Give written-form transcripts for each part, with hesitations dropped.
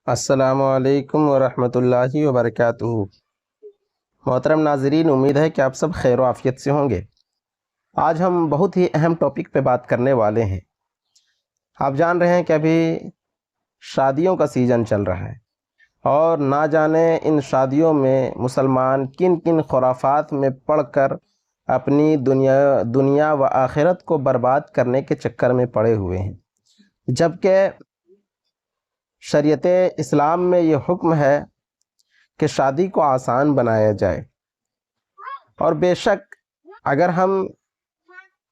السلام علیکم ورحمۃ اللہ وبرکاتہ۔ محترم ناظرین، امید ہے کہ آپ سب خیر و عافیت سے ہوں گے۔ آج ہم بہت ہی اہم ٹاپک پہ بات کرنے والے ہیں۔ آپ جان رہے ہیں کہ ابھی شادیوں کا سیزن چل رہا ہے، اور نہ جانے ان شادیوں میں مسلمان کن کن خرافات میں پڑ کر اپنی دنیا و آخرت کو برباد کرنے کے چکر میں پڑے ہوئے ہیں، جبکہ شریعت اسلام میں یہ حکم ہے کہ شادی کو آسان بنایا جائے۔ اور بے شک اگر ہم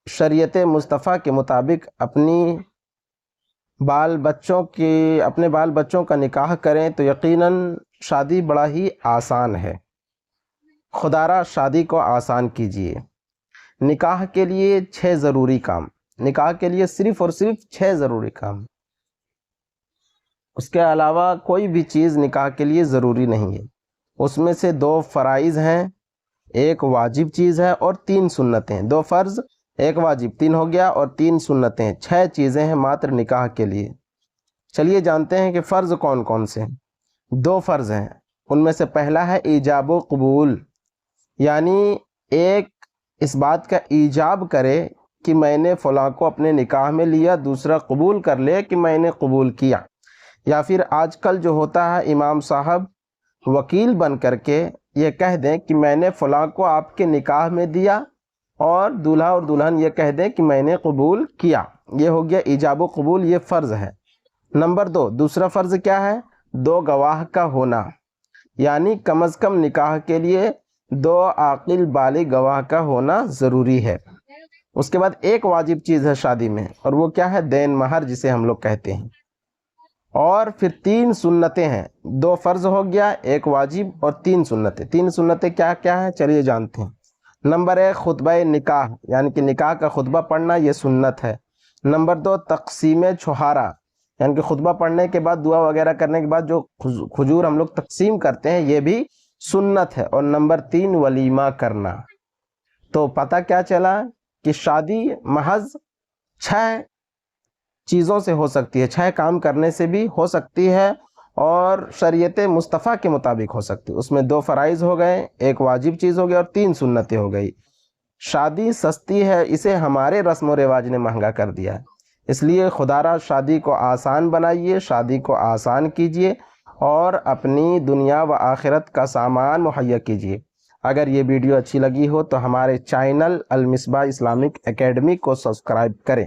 شریعت مصطفیٰ کے مطابق اپنے بال بچوں کا نکاح کریں تو یقیناً شادی بڑا ہی آسان ہے۔ خدا را شادی کو آسان کیجیے۔ نکاح کے لیے 6 ضروری کام، نکاح کے لیے صرف اور صرف 6 ضروری کام، اس کے علاوہ کوئی بھی چیز نکاح کے لیے ضروری نہیں ہے۔ اس میں سے 2 فرائض ہیں، 1 واجب چیز ہے اور 3 سنتیں۔ 2 فرض، 1 واجب، 3 ہو گیا، اور 3 سنتیں، 6 چیزیں ہیں ماتر نکاح کے لیے۔ چلیے جانتے ہیں کہ فرض کون کون سے ہیں۔ 2 فرض ہیں، ان میں سے پہلا ہے ایجاب و قبول، یعنی ایک اس بات کا ایجاب کرے کہ میں نے فلاں کو اپنے نکاح میں لیا، دوسرا قبول کر لے کہ میں نے قبول کیا۔ یا پھر آج کل جو ہوتا ہے، امام صاحب وکیل بن کر کے یہ کہہ دیں کہ میں نے فلاں کو آپ کے نکاح میں دیا، اور دولہا اور دلہن یہ کہہ دیں کہ میں نے قبول کیا۔ یہ ہو گیا ایجاب و قبول، یہ فرض ہے۔ نمبر 2، دوسرا فرض کیا ہے؟ 2 گواہ کا ہونا، یعنی کم از کم نکاح کے لیے 2 عاقل بالغ گواہ کا ہونا ضروری ہے۔ اس کے بعد ایک واجب چیز ہے شادی میں، اور وہ کیا ہے؟ دین مہر، جسے ہم لوگ کہتے ہیں۔ اور پھر 3 سنتیں ہیں، 2 فرض ہو گیا، 1 واجب اور 3 سنتیں۔ 3 سنتیں کیا کیا ہیں؟ چلیے جانتے ہیں۔ نمبر 1، خطبہ نکاح، یعنی کہ نکاح کا خطبہ پڑھنا، یہ سنت ہے۔ نمبر 2، تقسیم چھہارا، یعنی کہ خطبہ پڑھنے کے بعد، دعا وغیرہ کرنے کے بعد جو کھجور ہم لوگ تقسیم کرتے ہیں، یہ بھی سنت ہے۔ اور نمبر 3، ولیمہ کرنا۔ تو پتہ کیا چلا کہ شادی محض 6 چیزوں سے ہو سکتی ہے، 6 کام کرنے سے بھی ہو سکتی ہے، اور شریعت مصطفیٰ کے مطابق ہو سکتی ہے۔ اس میں 2 فرائض ہو گئے، 1 واجب چیز ہو گئی، اور 3 سنتیں ہو گئی۔ شادی سستی ہے، اسے ہمارے رسم و رواج نے مہنگا کر دیا ہے۔ اس لیے خدا را شادی کو آسان بنائیے، شادی کو آسان کیجیے، اور اپنی دنیا و آخرت کا سامان مہیا کیجیے۔ اگر یہ ویڈیو اچھی لگی ہو تو ہمارے چینل المصباح اسلامک اکیڈمی کو سبسکرائب کریں۔